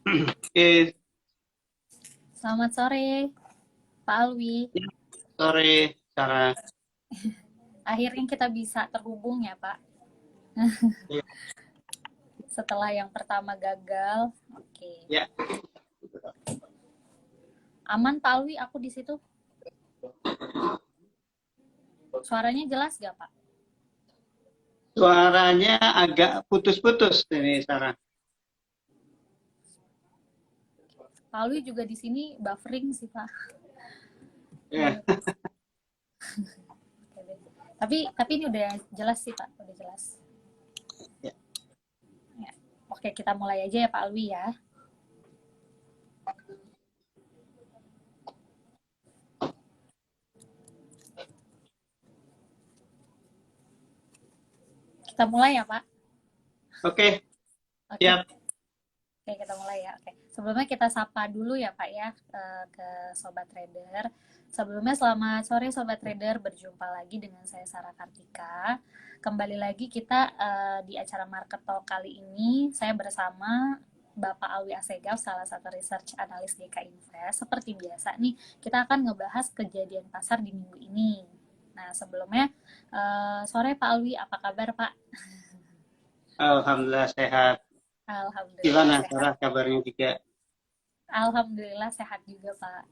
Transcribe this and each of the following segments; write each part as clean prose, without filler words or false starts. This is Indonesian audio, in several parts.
Oke, Selamat sore, Pak Alwi. sore Sarah. Akhirnya kita bisa terhubung ya, Pak. Ya, Setelah yang pertama gagal. Oke. ya. Aman, Pak Alwi, aku di situ. Suaranya jelas gak, Pak? Suaranya agak putus-putus ini Sarah. Pak Alwi juga di sini buffering sih, Pak. Ya, Oke deh. Tapi ini udah jelas sih, Pak. Udah jelas. ya. Ya. Oke, kita mulai aja ya, Pak Alwi ya. Kita mulai ya, Pak. Oke, Oke. siap. Oke, kita mulai ya. Oke. Sebelumnya kita sapa dulu ya, Pak ya, ke Sobat Trader. Sebelumnya selamat sore Sobat Trader, berjumpa lagi dengan saya Sarah Kartika. Kembali lagi kita di acara Market Talk kali ini, saya bersama Bapak Alwi Asegaf, salah satu research analis GK Invest. Seperti biasa nih, kita akan ngebahas kejadian pasar di minggu ini. Nah, sebelumnya, sore Pak Alwi, apa kabar Pak? Alhamdulillah sehat. Alhamdulillah Gimana sehat. Sarah kabarnya juga? Alhamdulillah sehat juga Pak.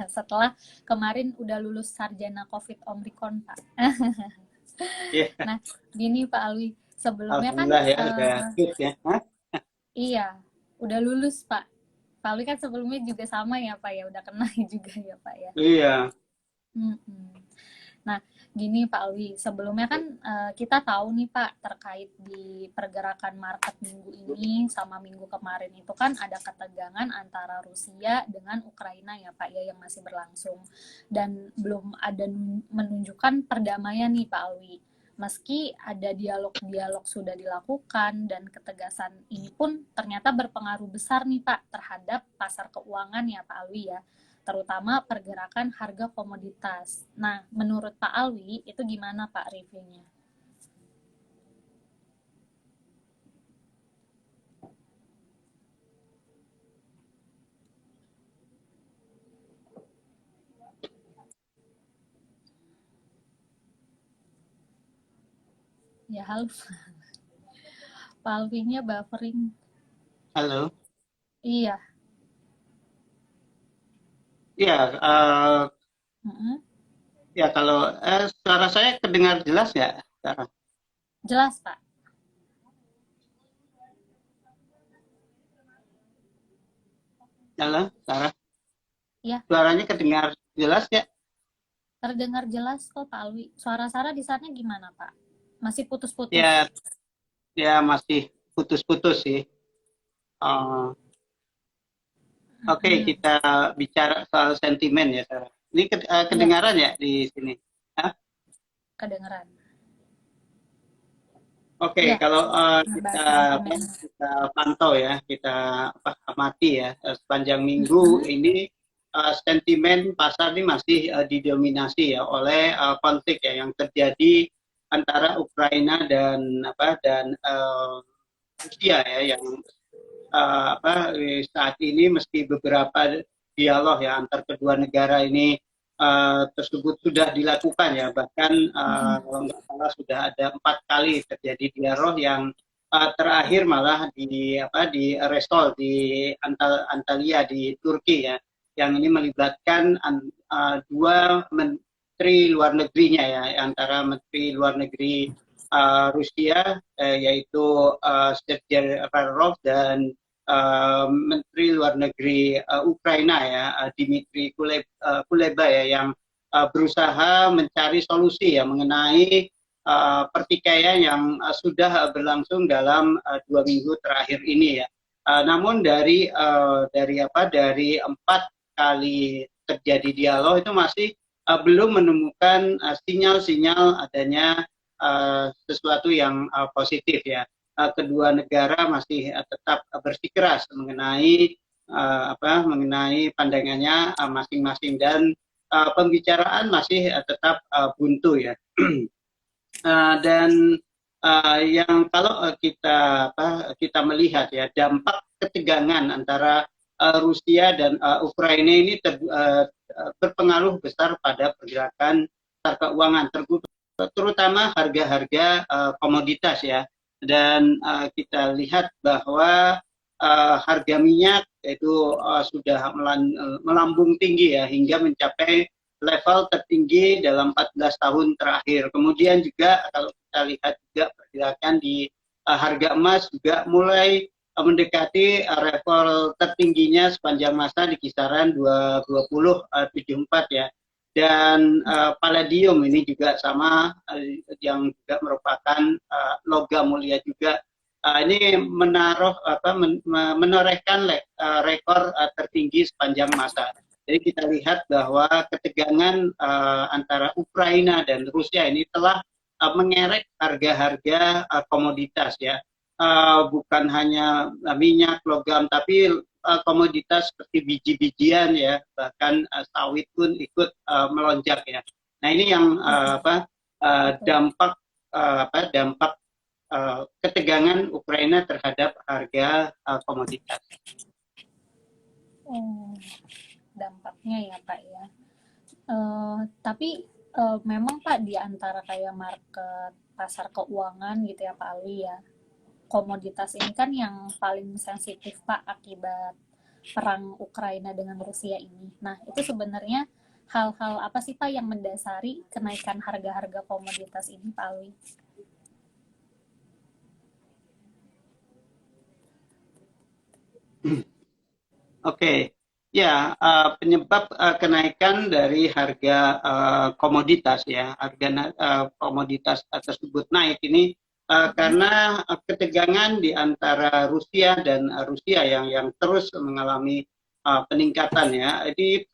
Setelah kemarin udah lulus sarjana COVID Omikron Pak. Ya, Nah, gini Pak Alwi, sebelumnya kan Alhamdulillah ya udah fit ya. Hah? iya, udah lulus Pak. Pak Alwi kan sebelumnya juga sama ya Pak ya, udah kena juga ya Pak ya. Iya, Mm-mm. Nah, gini Pak Alwi, sebelumnya kan kita tahu nih Pak, terkait di pergerakan market minggu ini sama minggu kemarin itu kan ada ketegangan antara Rusia dengan Ukraina ya Pak ya, yang masih berlangsung. Dan belum ada menunjukkan perdamaian nih Pak Alwi. Meski ada dialog-dialog sudah dilakukan dan ketegasan ini pun ternyata berpengaruh besar nih Pak terhadap pasar keuangan ya Pak Alwi ya, terutama pergerakan harga komoditas. Nah, menurut Pak Alwi, itu gimana Pak reviewnya? Ya, halo. Pak Alwinya buffering. halo. Iya. Ya, Mm-mm. ya kalau suara saya kedengar jelas ya, Sarah? Jelas, Pak. Halo, Sarah. Iya, Suaranya kedengar jelas ya? terdengar jelas kok Pak Alwi. Suara Sarah di sana gimana, Pak? Masih putus-putus. Ya, ya masih putus-putus sih. Eh, Oke, Mm-mm. kita bicara soal sentimen ya, Sarah. Ini Iya, kedengaran ya di sini? Hah? kedengeran. Oke, Iya, kalau kita bahas sentimen. pantau ya, kita amati ya, sepanjang minggu Mm-mm. ini sentimen pasar ini masih didominasi ya oleh konflik ya yang terjadi antara Ukraina dan Rusia ya yang saat ini meski beberapa dialog ya antar kedua negara ini tersebut sudah dilakukan ya bahkan Mm-mm. kalau nggak salah sudah ada 4 kali terjadi dialog yang terakhir malah di Restol di Antalya di Turki ya yang ini melibatkan dua menteri luar negerinya ya antara menteri luar negeri Rusia yaitu Sergei Lavrov dan Menteri Luar Negeri Ukraina ya Dmitry Kuleba ya yang berusaha mencari solusi ya mengenai pertikaian yang sudah berlangsung dalam 2 minggu terakhir ini ya. Namun dari 4 kali terjadi dialog itu masih belum menemukan sinyal-sinyal adanya sesuatu yang positif ya. Kedua negara masih tetap bersikeras mengenai mengenai pandangannya masing-masing, dan pembicaraan masih tetap buntu ya. Dan yang kalau kita melihat ya, dampak ketegangan antara Rusia dan Ukraina ini berpengaruh besar pada pergerakan pasar keuangan, terutama harga-harga komoditas ya. Dan kita lihat bahwa harga minyak itu sudah melambung tinggi ya, hingga mencapai level tertinggi dalam 14 tahun terakhir. Kemudian juga kalau kita lihat juga pergerakan di harga emas juga mulai mendekati level tertingginya sepanjang masa di kisaran 2074 ya. Dan palladium ini juga sama, yang juga merupakan logam mulia juga. Ini menorehkan rekor tertinggi sepanjang masa. Jadi kita lihat bahwa ketegangan antara Ukraina dan Rusia ini telah mengerek harga-harga komoditas ya. Bukan hanya minyak, logam, tapi komoditas seperti biji-bijian ya, bahkan sawit pun ikut melonjak ya. Nah ini yang dampak ketegangan Ukraina terhadap harga komoditas. Dampaknya ya Pak ya. Tapi memang Pak, di antara kayak market pasar keuangan gitu ya Pak Alwi ya, komoditas ini kan yang paling sensitif Pak akibat perang Ukraina dengan Rusia ini. Nah, itu sebenarnya hal-hal apa sih Pak yang mendasari kenaikan harga-harga komoditas ini Pak Alwi? Oke. Ya, penyebab kenaikan dari harga komoditas ya, harga komoditas tersebut naik ini karena ketegangan di antara Rusia dan Rusia yang terus mengalami peningkatan ya. Jadi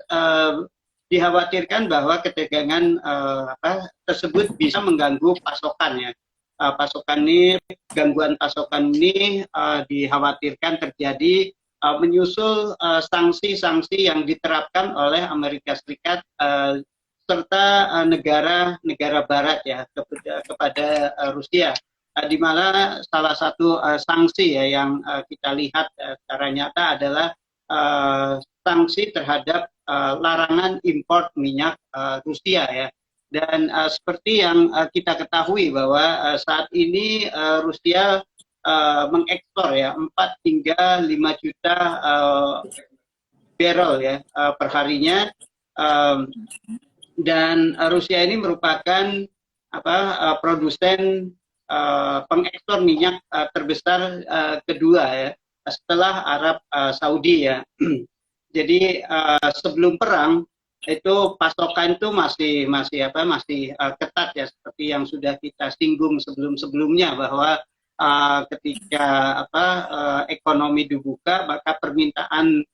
dikhawatirkan bahwa ketegangan tersebut bisa mengganggu pasokan ya. Gangguan pasokan ini dikhawatirkan terjadi menyusul sanksi-sanksi yang diterapkan oleh Amerika Serikat serta negara-negara Barat ya kepada Rusia, di mana salah satu sanksi ya yang kita lihat secara nyata adalah sanksi terhadap larangan impor minyak Rusia ya. Dan seperti yang kita ketahui bahwa saat ini Rusia mengekspor ya 4 hingga 5 juta barrel ya per harinya, dan Rusia ini merupakan produsen pengekspor minyak terbesar kedua ya setelah Arab Saudi ya. Jadi sebelum perang itu pasokan itu masih ketat ya, seperti yang sudah kita singgung sebelumnya bahwa ketika ekonomi dibuka, maka permintaan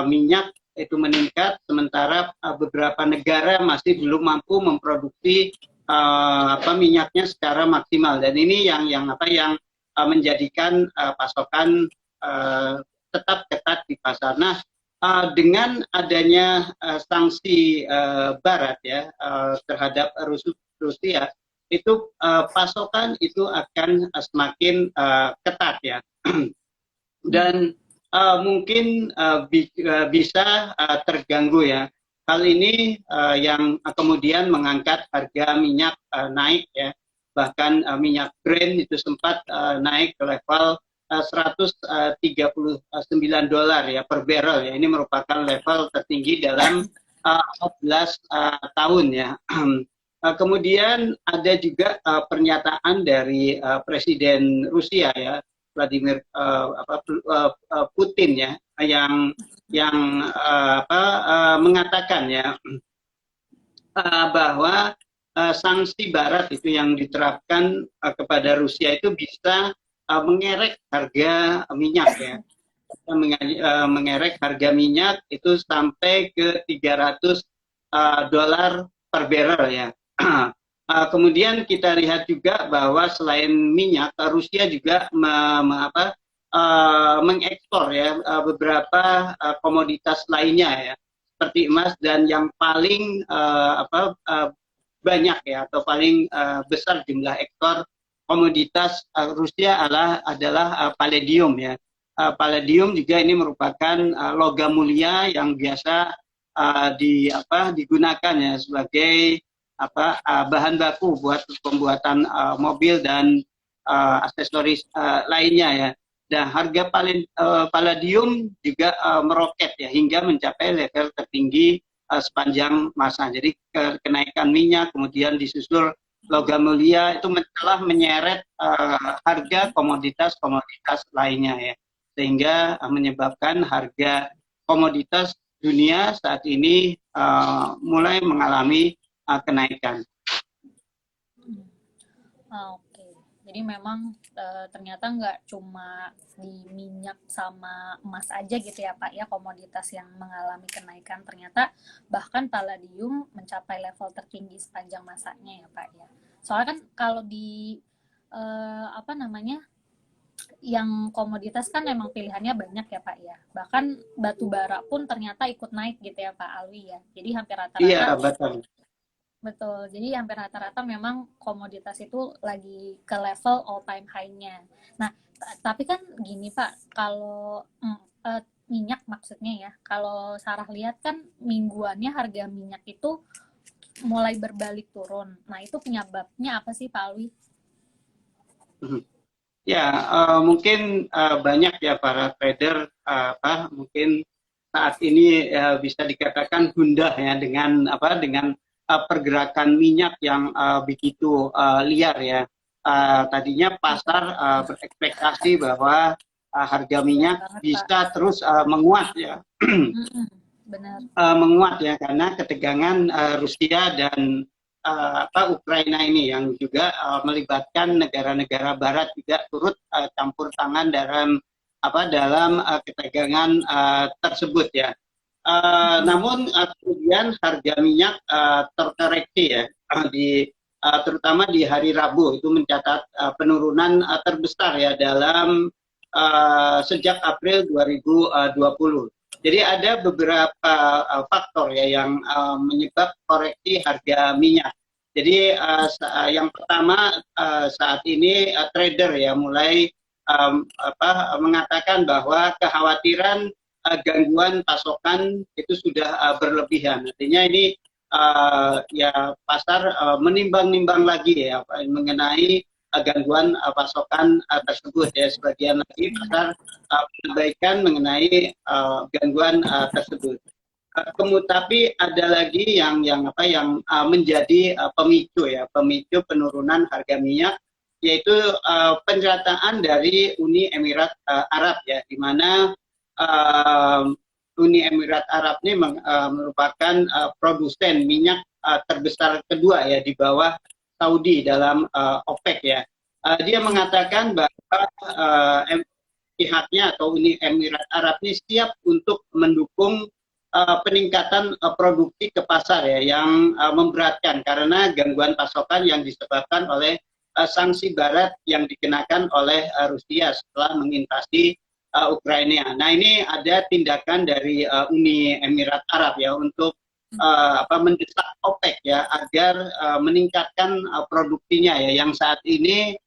minyak itu meningkat, sementara beberapa negara masih belum mampu memproduksi minyaknya secara maksimal, dan ini yang menjadikan pasokan tetap ketat di pasar. Nah, dengan adanya sanksi Barat ya terhadap Rusia, itu pasokan itu akan semakin ketat ya. Dan mungkin bisa terganggu ya. Hal ini yang kemudian mengangkat harga minyak naik ya. Bahkan minyak Brent itu sempat naik ke level $139 ya per barrel ya. Ini merupakan level tertinggi dalam 14 tahun ya. Kemudian ada juga pernyataan dari Presiden Rusia ya, Vladimir Putin ya, yang mengatakan ya bahwa sanksi Barat itu yang diterapkan kepada Rusia itu bisa mengerek harga minyak ya, mengerek harga minyak itu sampai ke $300 per barrel ya. Kemudian kita lihat juga bahwa selain minyak, Rusia juga mengekspor ya beberapa komoditas lainnya ya, seperti emas, dan yang paling banyak ya atau paling besar jumlah ekspor komoditas Rusia adalah palladium ya. Palladium juga ini merupakan logam mulia yang biasa digunakan ya sebagai bahan baku buat pembuatan mobil dan aksesoris lainnya ya. Dan harga palladium juga meroket ya hingga mencapai level tertinggi sepanjang masa. Jadi kenaikan minyak kemudian disusul logam mulia itu telah menyeret harga komoditas-komoditas lainnya ya, sehingga menyebabkan harga komoditas dunia saat ini mulai mengalami kenaikan. Oke, jadi memang ternyata nggak cuma di minyak sama emas aja gitu ya Pak ya komoditas yang mengalami kenaikan, ternyata bahkan palladium mencapai level tertinggi sepanjang masanya ya Pak ya. Soalnya kan kalau di yang komoditas kan memang pilihannya banyak ya Pak ya. Bahkan batu bara pun ternyata ikut naik gitu ya Pak Alwi ya. Jadi hampir rata-rata. Iya, betul. Betul, jadi hampir rata-rata memang komoditas itu lagi ke level all time high-nya. Nah, tapi kan gini Pak, kalau minyak maksudnya ya, kalau Sarah lihat kan mingguannya harga minyak itu mulai berbalik turun. Nah, itu penyebabnya apa sih Pak Alwi? Ya, mungkin banyak ya para trader mungkin saat ini bisa dikatakan gundah ya dengan pergerakan minyak yang begitu liar ya. Tadinya pasar berekspektasi bahwa harga minyak bisa terus menguat ya. Benar. Menguat ya karena ketegangan Rusia dan Ukraina ini yang juga melibatkan negara-negara Barat juga turut campur tangan dalam ketegangan tersebut ya. Namun kemudian harga minyak terkoreksi ya terutama di hari Rabu itu mencatat penurunan terbesar ya dalam sejak April 2020. Jadi ada beberapa faktor ya yang menyebab koreksi harga minyak. Jadi yang pertama saat ini trader ya mulai mengatakan bahwa kekhawatiran gangguan pasokan itu sudah berlebihan. Artinya ini ya pasar menimbang-nimbang lagi ya mengenai gangguan pasokan tersebut ya. Sebagian lagi pasar mengabaikan mengenai gangguan tersebut. Tapi ada lagi yang menjadi pemicu penurunan harga minyak, yaitu penerataan dari Uni Emirat Arab ya, di mana Uni Emirat Arab ini merupakan produsen minyak terbesar kedua ya di bawah Saudi dalam OPEC ya. Dia mengatakan bahwa pihaknya atau Uni Emirat Arab ini siap untuk mendukung peningkatan produksi ke pasar ya yang memberatkan karena gangguan pasokan yang disebabkan oleh sanksi Barat yang dikenakan oleh Rusia setelah menginvasi Ukraina. Nah ini ada tindakan dari Uni Emirat Arab ya untuk mendesak OPEC ya agar meningkatkan produksinya ya yang saat ini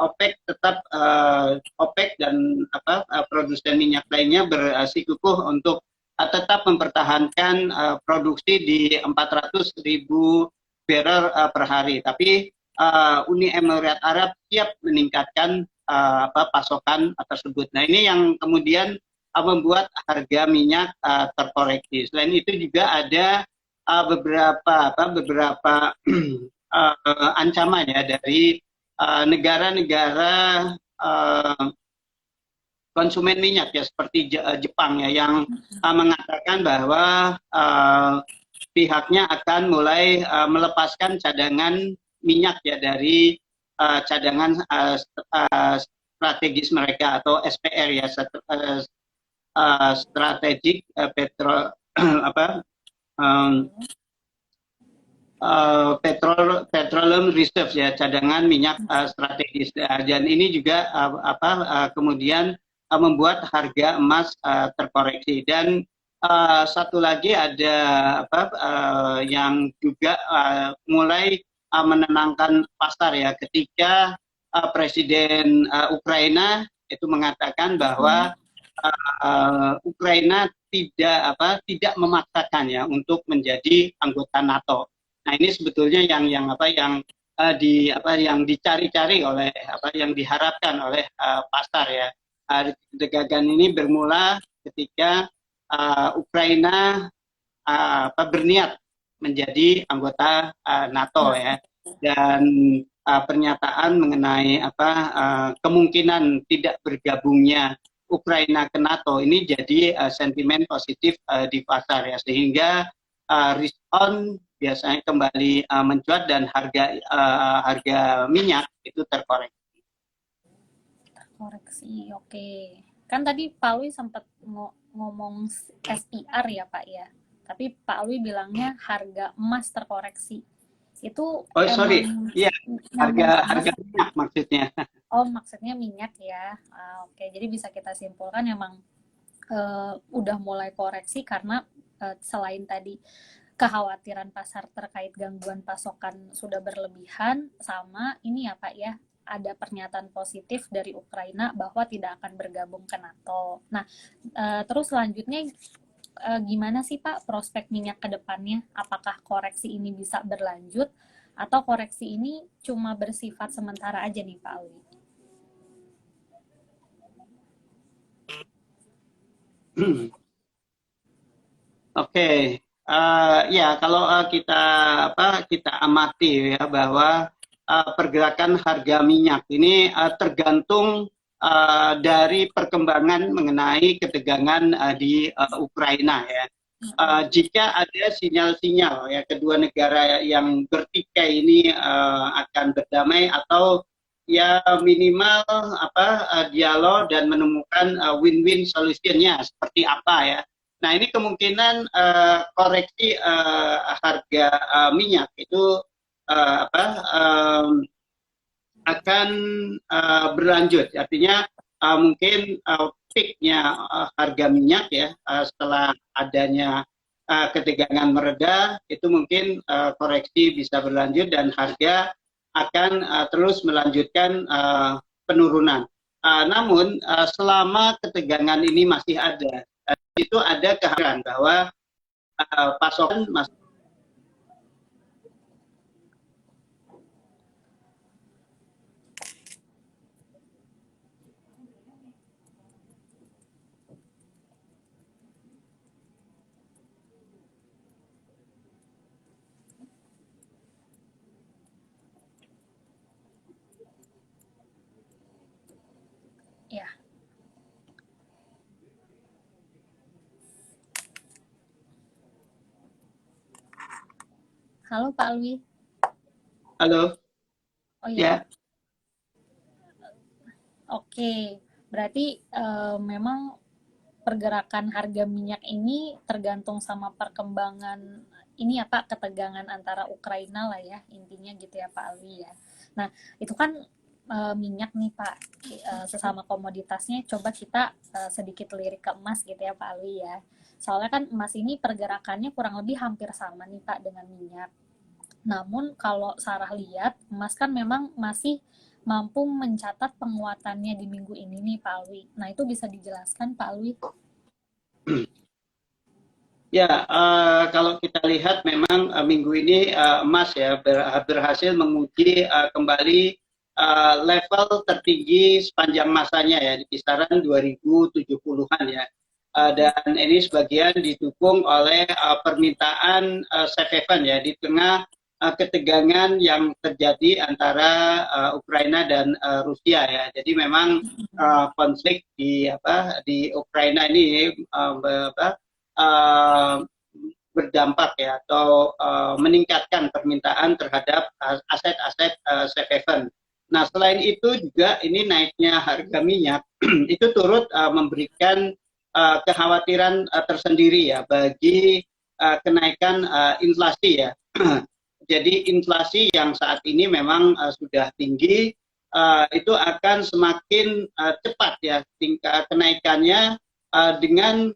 OPEC tetap OPEC dan produsen minyak lainnya bersikukuh untuk tetap mempertahankan produksi di 400.000 barrel per hari. Tapi Uni Emirat Arab siap meningkatkan pasokan tersebut. Nah ini yang kemudian membuat harga minyak terkoreksi. Selain itu juga ada beberapa ancaman ya dari negara-negara konsumen minyak ya seperti Jepang ya yang mengatakan bahwa pihaknya akan mulai melepaskan cadangan minyak ya dari cadangan strategis mereka atau SPR ya strategik petroleum reserve ya, cadangan minyak strategis. Dan ini juga kemudian membuat harga emas terkoreksi. Dan satu lagi ada yang juga mulai menenangkan pasar ya, ketika Presiden Ukraina itu mengatakan bahwa Ukraina tidak memaksakan ya untuk menjadi anggota NATO. Nah, ini sebetulnya yang dicari-cari oleh yang diharapkan oleh pasar ya. Ketegangan ini bermula ketika Ukraina berniat menjadi anggota NATO ya, dan pernyataan mengenai kemungkinan tidak bergabungnya Ukraina ke NATO ini jadi sentimen positif di pasar ya, sehingga risk on biasanya kembali mencuat dan harga minyak itu terkoreksi. Koreksi, oke. Kan tadi Pak Alwi sempat ngomong SPR ya Pak ya. Tapi Pak Alwi bilangnya harga emas terkoreksi. Itu sorry, iya, harga minyak maksudnya. Oh, maksudnya minyak ya. Oke, jadi bisa kita simpulkan emang udah mulai koreksi karena selain tadi kekhawatiran pasar terkait gangguan pasokan sudah berlebihan, sama ini ya Pak ya, ada pernyataan positif dari Ukraina bahwa tidak akan bergabung ke NATO. Nah, terus selanjutnya gimana sih Pak prospek minyak ke depannya? Apakah koreksi ini bisa berlanjut atau koreksi ini cuma bersifat sementara aja nih Pak Alwi? Oke. Ya, kalau kita amati ya bahwa pergerakan harga minyak ini tergantung dari perkembangan mengenai ketegangan di Ukraina ya. Jika ada sinyal-sinyal ya kedua negara yang bertikai ini akan berdamai atau ya minimal dialog dan menemukan win-win solutionnya seperti apa ya. Nah, ini kemungkinan koreksi harga minyak itu akan berlanjut. Artinya mungkin peaknya harga minyak ya setelah adanya ketegangan mereda itu mungkin koreksi bisa berlanjut dan harga akan terus melanjutkan penurunan. Namun selama ketegangan ini masih ada, itu ada kekhawatiran bahwa pasokan masih ya. Halo Pak Alwi. Halo. Oh iya. Ya. Oke, berarti memang pergerakan harga minyak ini tergantung sama perkembangan ini ya Pak, ketegangan antara Ukraina lah ya, intinya gitu ya Pak Alwi ya. Nah, itu kan minyak nih Pak, sesama komoditasnya coba kita sedikit lirik ke emas gitu ya Pak Alwi ya. Soalnya kan emas ini pergerakannya kurang lebih hampir sama nih Pak dengan minyak. Namun kalau Sarah lihat, emas kan memang masih mampu mencatat penguatannya di minggu ini nih Pak Alwi. Nah, itu bisa dijelaskan Pak Alwi? Ya, kalau kita lihat memang minggu ini emas ya berhasil menguji kembali level tertinggi sepanjang masanya ya di kisaran 2070-an ya. Dan ini sebagian didukung oleh permintaan safe haven ya di tengah ketegangan yang terjadi antara Ukraina dan Rusia ya. Jadi memang konflik di Ukraina ini berdampak ya atau meningkatkan permintaan terhadap aset-aset safe haven. Nah, selain itu juga ini naiknya harga minyak itu turut memberikan kekhawatiran tersendiri ya bagi kenaikan inflasi ya. jadi inflasi yang saat ini memang sudah tinggi, itu akan semakin cepat ya tingkat kenaikannya dengan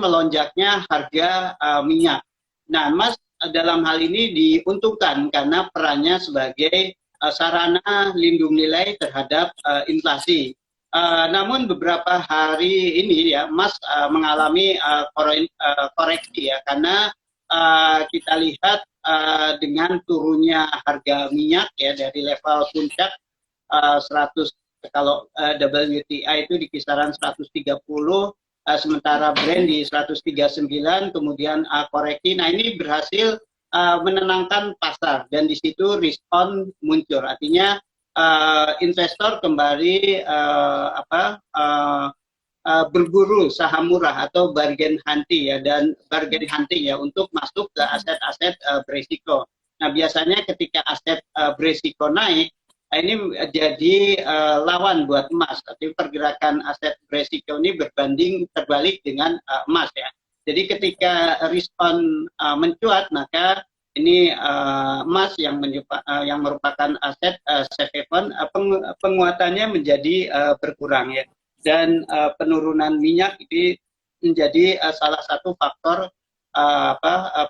melonjaknya harga minyak. Nah, emas dalam hal ini diuntungkan karena perannya sebagai sarana lindung nilai terhadap inflasi. Namun beberapa hari ini ya emas mengalami koreksi ya karena kita lihat dengan turunnya harga minyak ya dari level puncak 100, kalau WTI itu di kisaran 130, sementara Brent di 139, kemudian koreksi. Nah, ini berhasil menenangkan pasar dan di situ respon muncul. Artinya investor kembali berburu saham murah atau bargain hunting ya, dan bargain hunting ya untuk masuk ke aset-aset berisiko. Nah, biasanya ketika aset berisiko naik, ini jadi lawan buat emas. Tapi pergerakan aset berisiko ini terbalik dengan emas ya. Jadi ketika respon mencuat, maka ini emas yang merupakan aset safe haven, penguatannya menjadi berkurang ya. Dan penurunan minyak ini menjadi salah satu faktor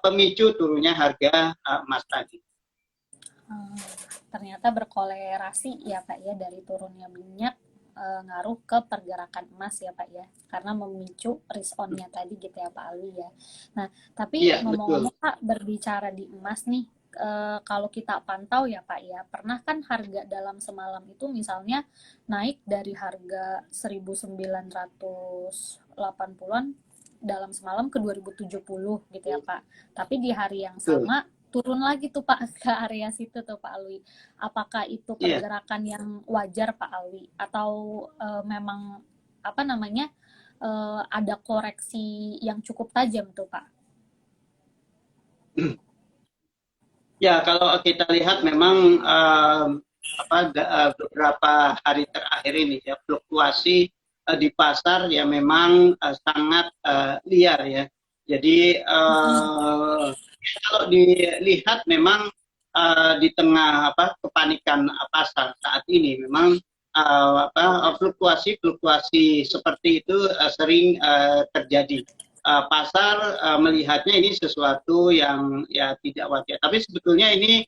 pemicu turunnya harga emas tadi. Ternyata berkolerasi ya Pak ya, dari turunnya minyak ngaruh ke pergerakan emas ya Pak ya, karena memicu risk on-nya tadi gitu ya Pak Alwi ya. Nah, tapi Iya, ngomong-ngomong Pak, berbicara di emas nih, kalau kita pantau ya Pak ya, pernah kan harga dalam semalam itu misalnya naik dari harga 1980-an dalam semalam ke 2070 gitu ya Pak. Tapi di hari yang sama turun lagi tuh Pak ke area situ tuh Pak Alwi. Apakah itu pergerakan yang wajar Pak Alwi, atau memang ada koreksi yang cukup tajam tuh Pak? Ya, kalau kita lihat memang beberapa hari terakhir ini ya fluktuasi di pasar ya memang sangat liar ya. Jadi kalau dilihat memang di tengah kepanikan pasar saat ini memang fluktuasi seperti itu sering terjadi. Pasar melihatnya ini sesuatu yang ya tidak wajar. Tapi sebetulnya ini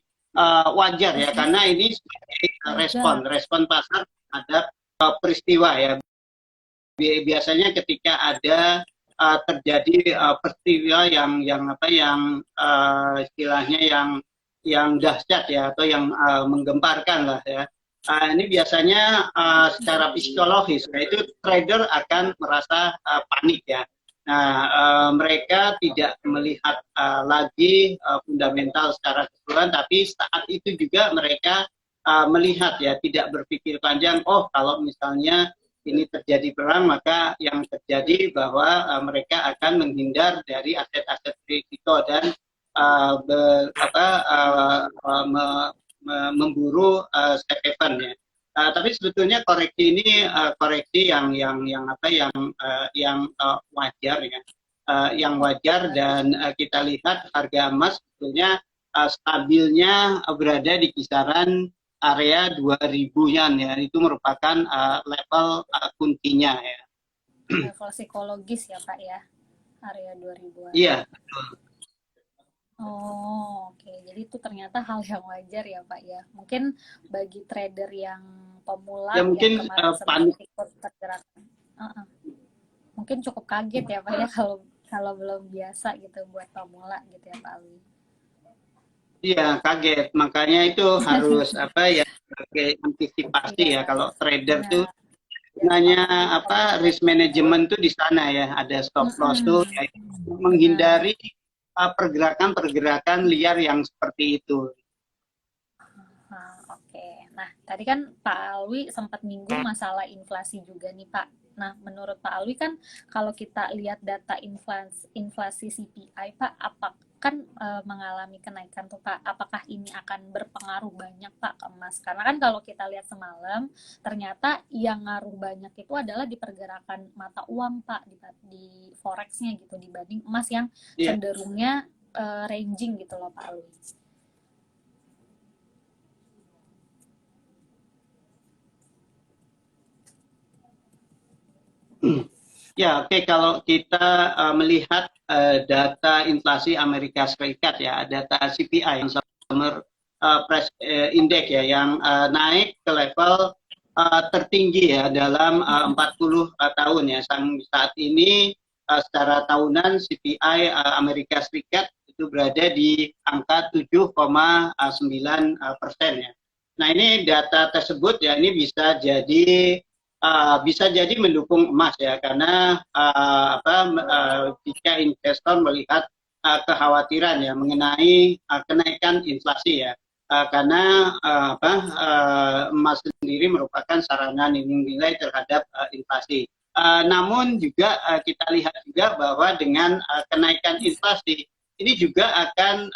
wajar ya, karena ini sebagai respon pasar terhadap peristiwa ya. Biasanya ketika ada terjadi peristiwa yang istilahnya yang dahsyat ya, atau yang menggemparkan lah ya. Ini biasanya secara psikologis, yaitu trader akan merasa panik ya. Nah, mereka tidak melihat lagi fundamental secara keseluruhan, tapi saat itu juga mereka melihat ya, tidak berpikir panjang. Oh, kalau misalnya ini terjadi perang, maka yang terjadi bahwa mereka akan menghindar dari aset-aset risiko dan memburu safe haven ya. Tapi sebetulnya koreksi ini koreksi yang wajar ya, yang wajar, dan kita lihat harga emas sebetulnya stabilnya berada di kisaran area 2000-an ya, itu merupakan level kuncinya ya. Level psikologis ya Pak ya, area 2000-an. Iya, betul. Oh, oke. Jadi itu ternyata hal yang wajar ya Pak ya. Mungkin bagi trader yang pemula ya, mungkin yang kemarin sempat ikut pergerakan, mungkin cukup kaget ya Pak ya, kalau belum biasa gitu buat pemula gitu ya Pak Alwi. Iya, kaget. Makanya itu harus sebagai antisipasi ya. Kalau trader tuh sebenarnya risk management tuh di sana ya. Ada stop loss tuh ya, menghindari pergerakan liar yang seperti itu. Oke. Nah, tadi kan Pak Alwi sempat nyinggung masalah inflasi juga nih Pak. Nah, menurut Pak Alwi kan kalau kita lihat data inflasi CPI Pak, kan mengalami kenaikan tuh Pak. Apakah ini akan berpengaruh banyak Pak ke emas? Karena kan kalau kita lihat semalam, ternyata yang ngaruh banyak itu adalah di pergerakan mata uang Pak, di forex-nya gitu, dibanding emas yang cenderungnya ranging gitu loh Pak Alwi. Ya, oke. Kalau kita melihat data inflasi Amerika Serikat ya, data CPI yang Consumer Price Index ya, yang naik ke level tertinggi ya dalam 40 tahun ya. Saat ini secara tahunan CPI Amerika Serikat itu berada di angka 7,9% ya. Nah, ini data tersebut ya, ini bisa jadi mendukung emas ya, karena jika investor melihat kekhawatiran ya mengenai kenaikan inflasi ya, karena emas sendiri merupakan sarana nilai terhadap inflasi. Namun juga kita lihat juga bahwa dengan kenaikan inflasi ini juga akan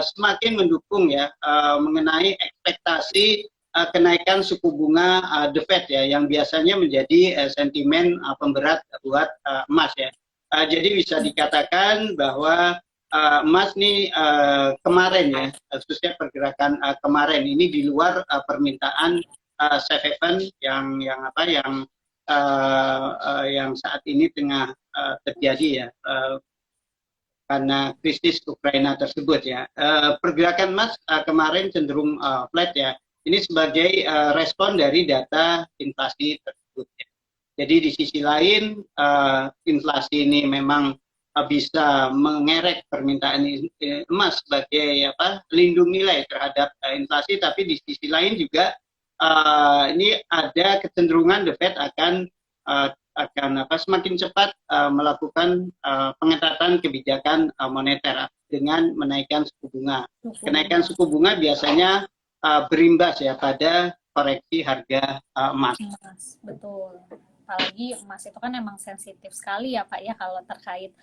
semakin mendukung ya mengenai ekspektasi kenaikan suku bunga The Fed ya, yang biasanya menjadi sentimen pemberat buat emas ya. Jadi bisa dikatakan bahwa emas nih kemarin ya, khususnya pergerakan kemarin ini di luar permintaan safe haven yang saat ini tengah terjadi ya, karena krisis Ukraina tersebut ya. Pergerakan emas kemarin cenderung flat ya. Ini sebagai respon dari data inflasi tersebut. Ya. Jadi di sisi lain, inflasi ini memang bisa mengerek permintaan emas sebagai lindung nilai terhadap inflasi, tapi di sisi lain juga ini ada kecenderungan The Fed akan semakin cepat melakukan pengetatan kebijakan moneter dengan menaikkan suku bunga. Kenaikan suku bunga biasanya berimbas ya pada koreksi harga emas. Betul. Apalagi emas itu kan emang sensitif sekali ya Pak ya kalau terkait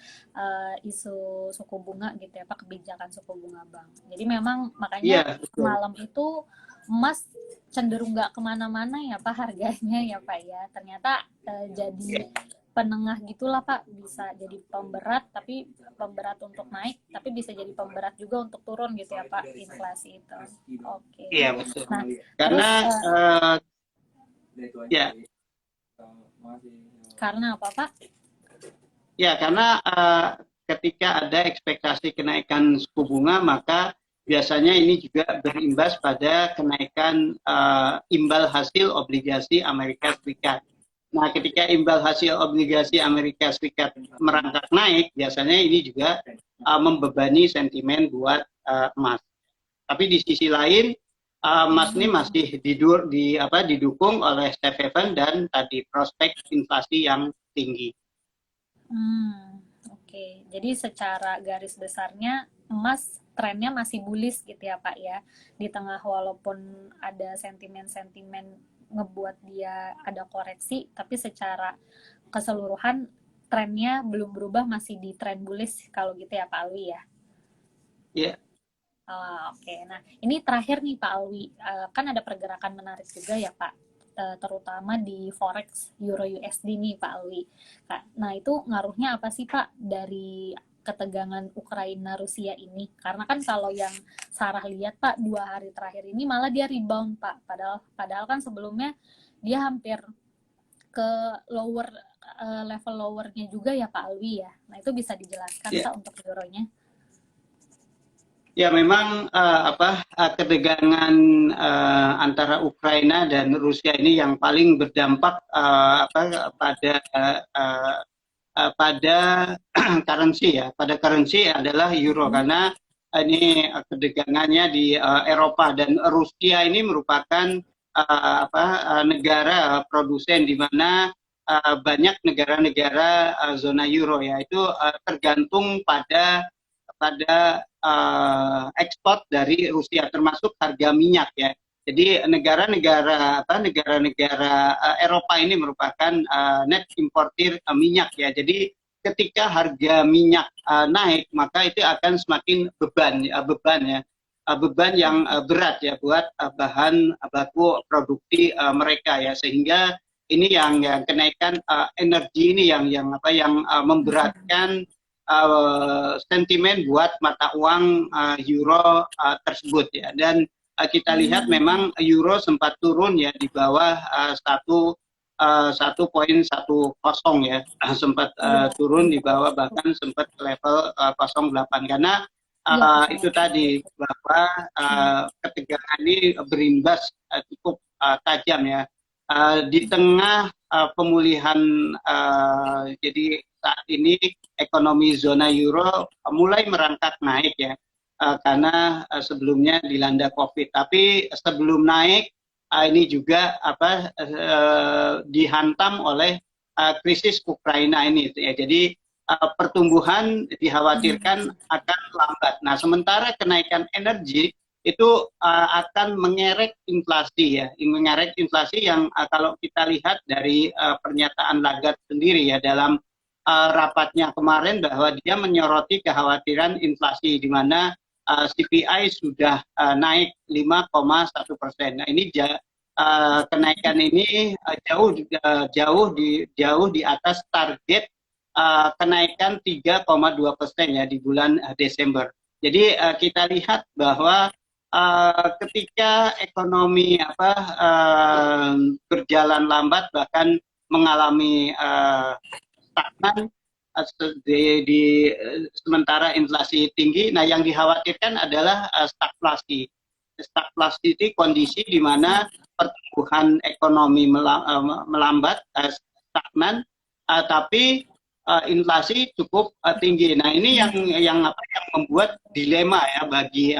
isu suku bunga gitu ya Pak, kebijakan suku bunga bank. Jadi memang makanya malam itu emas cenderung nggak kemana-mana ya Pak harganya ya Pak ya. Ternyata jadi penengah gitulah Pak, bisa jadi pemberat, tapi pemberat untuk naik, tapi bisa jadi pemberat juga untuk turun gitu ya Pak, inflasi itu. Oke. Iya betul. Nah, karena karena apa Pak? Ya, karena ketika ada ekspektasi kenaikan suku bunga, maka biasanya ini juga berimbas pada kenaikan imbal hasil obligasi Amerika Serikat. Nah, ketika imbal hasil obligasi Amerika Serikat merangkak naik, biasanya ini juga membebani sentimen buat emas. Tapi di sisi lain, emas ini masih didukung oleh safe haven dan tadi prospek inflasi yang tinggi. Oke. Jadi secara garis besarnya emas trennya masih bullish gitu ya Pak ya. Di tengah walaupun ada sentimen-sentimen ngebuat dia ada koreksi, tapi secara keseluruhan trennya belum berubah, masih di tren bullish kalau gitu ya Pak Alwi ya. Iya. Oke. Nah, ini terakhir nih Pak Alwi, kan ada pergerakan menarik juga ya Pak, terutama di forex Euro USD nih Pak Alwi. Nah, itu ngaruhnya apa sih Pak dari ketegangan Ukraina Rusia ini? Karena kan kalau yang Sarah lihat Pak, 2 hari terakhir ini malah dia rebound Pak. Padahal kan sebelumnya dia hampir ke level lowernya juga ya Pak Alwi ya. Nah, itu bisa dijelaskan Pak untuk euronya? Ya, memang ketegangan antara Ukraina dan Rusia ini yang paling berdampak pada currency ya. Pada currency adalah euro, karena ini ketegangannya di Eropa, dan Rusia ini merupakan negara produsen di mana banyak negara-negara zona euro ya itu tergantung pada ekspor dari Rusia, termasuk harga minyak ya. Jadi negara-negara Eropa ini merupakan net importir minyak ya. Jadi ketika harga minyak naik, maka itu akan semakin beban yang berat ya buat bahan baku produksi mereka ya, sehingga ini yang kenaikan energi ini yang memberatkan sentimen buat mata uang euro tersebut ya. Dan kita lihat memang euro sempat turun ya di bawah 1,10 ya, sempat turun di bawah, bahkan sempat level 0,8 karena itu tadi bahwa ketegangan ini berimbas cukup tajam ya. Di tengah pemulihan, jadi saat ini ekonomi zona euro mulai merangkak naik ya, karena sebelumnya dilanda COVID. Tapi sebelum naik ini juga dihantam oleh krisis Ukraina ini ya. Jadi pertumbuhan dikhawatirkan akan lambat. Nah, sementara kenaikan energi itu akan mengerek inflasi ya, mengerek inflasi yang kalau kita lihat dari pernyataan Lagarde sendiri ya dalam rapatnya kemarin, bahwa dia menyoroti kekhawatiran inflasi di mana CPI sudah naik 5,1%. Nah, ini kenaikan ini jauh di atas target kenaikan 3,2% ya di bulan Desember. Jadi kita lihat bahwa ketika ekonomi berjalan lambat, bahkan mengalami stagnan sementara inflasi tinggi, nah yang dikhawatirkan adalah stagflasi. Stagflasi itu kondisi di mana pertumbuhan ekonomi melambat, stagnan, tapi inflasi cukup tinggi. Nah, ini yang membuat dilema ya bagi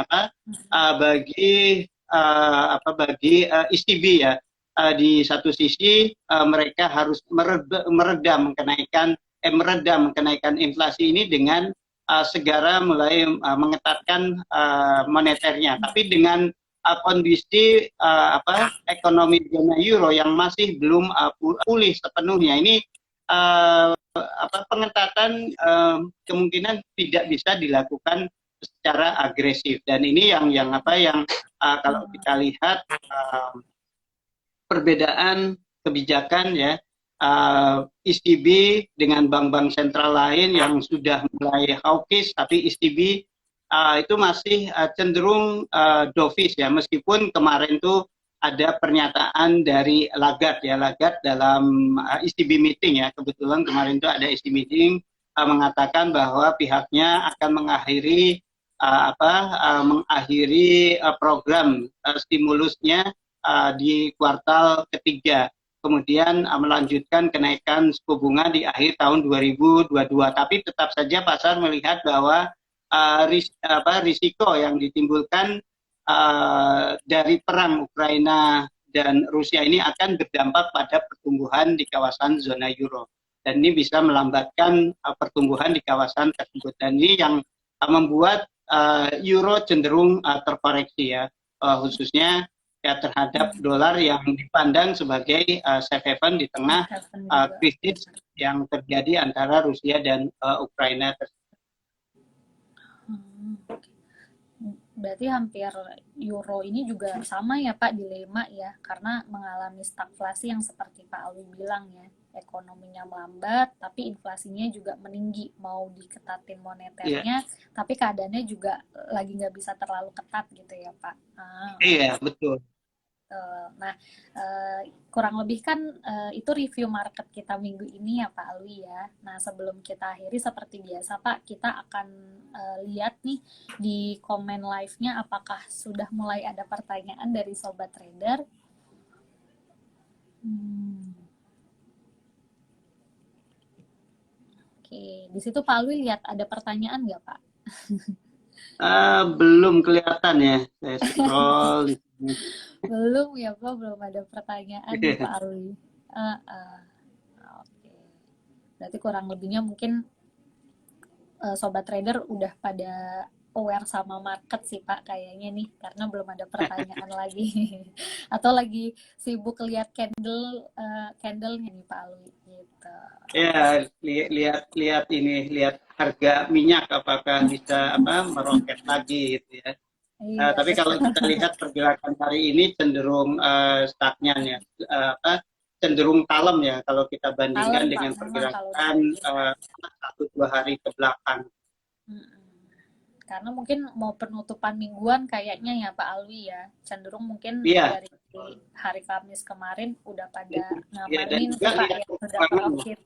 ECB ya. Di satu sisi mereka harus meredam kenaikan inflasi ini dengan segera mulai mengetatkan moneternya. Tapi dengan kondisi ekonomi zona euro yang masih belum pulih sepenuhnya, ini pengetatan kemungkinan tidak bisa dilakukan secara agresif. Dan ini yang kalau kita lihat perbedaan kebijakan ya, ECB dengan bank-bank sentral lain yang sudah mulai hawkish, tapi ECB itu masih cenderung dovish ya, meskipun kemarin tuh ada pernyataan dari Lagarde ya, Lagarde dalam ECB meeting ya, kebetulan kemarin itu ada ECB meeting, mengatakan bahwa pihaknya akan mengakhiri program stimulusnya di kuartal ketiga, kemudian melanjutkan kenaikan suku bunga di akhir tahun 2022. Tapi tetap saja pasar melihat bahwa risiko yang ditimbulkan dari perang Ukraina dan Rusia ini akan berdampak pada pertumbuhan di kawasan zona euro, dan ini bisa melambatkan pertumbuhan di kawasan tersebut. Dan ini yang membuat euro cenderung terkoreksi ya, khususnya ya terhadap dolar yang dipandang sebagai safe haven di tengah krisis yang terjadi antara Rusia dan Ukraina tersebut. Berarti hampir euro ini juga sama ya Pak, dilema ya, karena mengalami stagflasi yang seperti Pak Alwi bilang ya, ekonominya melambat tapi inflasinya juga meninggi, mau diketatin moneternya tapi keadaannya juga lagi nggak bisa terlalu ketat gitu ya Pak. Iya, betul. Nah, kurang lebih kan itu review market kita minggu ini ya Pak Alwi ya. Nah, sebelum kita akhiri seperti biasa Pak, kita akan lihat nih di komen live-nya apakah sudah mulai ada pertanyaan dari Sobat Trader. Oke, di situ Pak Alwi lihat ada pertanyaan nggak Pak? Belum kelihatan ya, saya scroll. Belum ya Pak, belum ada pertanyaan nih Pak Alwi. Oke. Berarti kurang lebihnya mungkin Sobat Trader udah pada aware sama market sih Pak kayaknya nih, karena belum ada pertanyaan lagi. Atau lagi sibuk lihat candle-nya nih Pak Alwi gitu. Ya, lihat harga minyak apakah bisa meroket lagi gitu ya. Tapi kalau kita lihat pergerakan hari ini cenderung stagnan ya, cenderung kalem ya kalau kita bandingkan Kalem, Pak. dengan Memang kalau pergerakan satu dua hari ke belakang. Karena mungkin mau penutupan mingguan kayaknya ya Pak Alwi ya, cenderung mungkin Iya. dari hari Kamis kemarin udah pada Ya, dan ngamanin juga Pak lihat ya, udah keuangan. profit.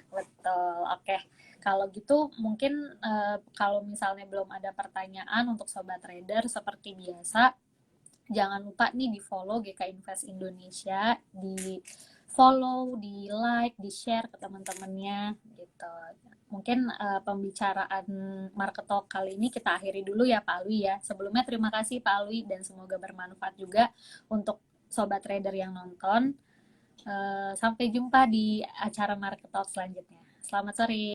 Betul, oke. Kalau gitu mungkin kalau misalnya belum ada pertanyaan untuk Sobat Trader, seperti biasa, jangan lupa nih di follow GK Invest Indonesia, di follow, di like, di share ke teman-temannya gitu. Mungkin pembicaraan Market Talk kali ini kita akhiri dulu ya Pak Alwi ya. Sebelumnya terima kasih Pak Alwi dan semoga bermanfaat juga untuk Sobat Trader yang nonton. Sampai jumpa di acara Market Talk selanjutnya. Selamat sore.